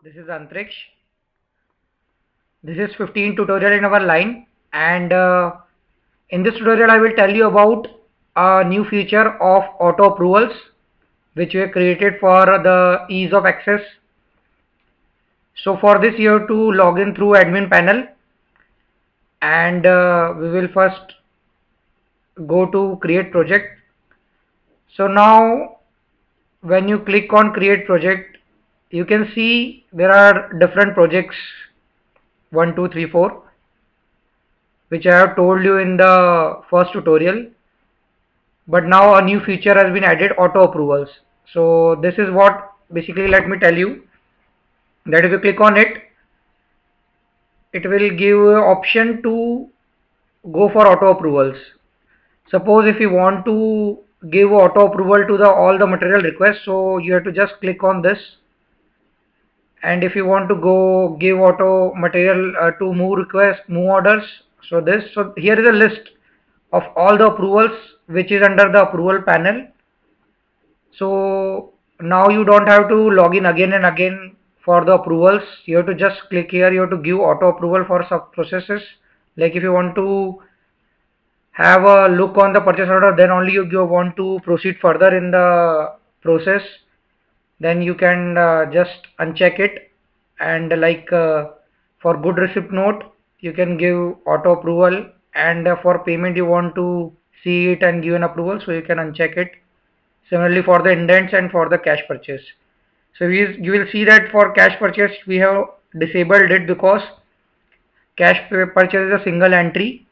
This is Antriksh. This is 15 tutorial in our line, and in this tutorial I will tell you about a new feature of auto approvals which we have created for the ease of access. So for this you have to log in through admin panel, and we will first go to create project. So now when you click on create project, you can see there are different projects 1, 2, 3, 4, which I have told you in the first tutorial. But now a new feature has been added, auto approvals. So this is what basically, let me tell you, that if you click on it, it will give option to go for auto approvals. Suppose if you want to give auto approval to the all the material requests, so you have to just click on this. And if you want to go give auto material to move request, move orders, so this, so here is a list of all the approvals which is under the approval panel. So now you don't have to log in again and again for the approvals. You have to just click here. You have to give auto approval for sub processes. Like if you want to have a look on the purchase order, then only you want to proceed further in the process, then you can just uncheck it. And like for good receipt note, you can give auto approval, and for payment you want to see it and give an approval, so you can uncheck it. Similarly for the indents and for the cash purchase. So you will see that for cash purchase we have disabled it because cash purchase is a single entry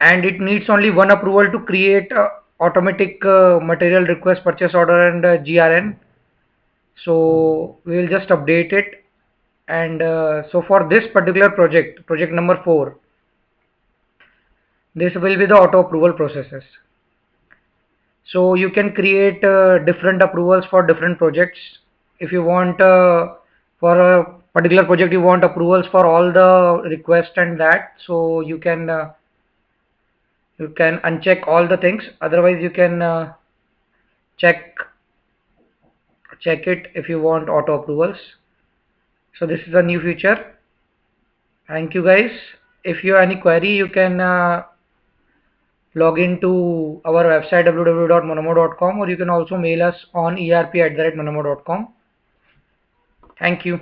and it needs only one approval to create automatic material request purchase order and GRN. So we will just update it. And so for this particular project number 4, this will be the auto approval processes. So you can create different approvals for different projects. If you want for a particular project you want approvals for all the requests and that, so you can uncheck all the things. Otherwise you can check it if you want auto approvals. So this is a new feature. Thank you guys. If you have any query, you can log into our website www.monomo.com, or you can also mail us on erp@monomo.com. Thank you.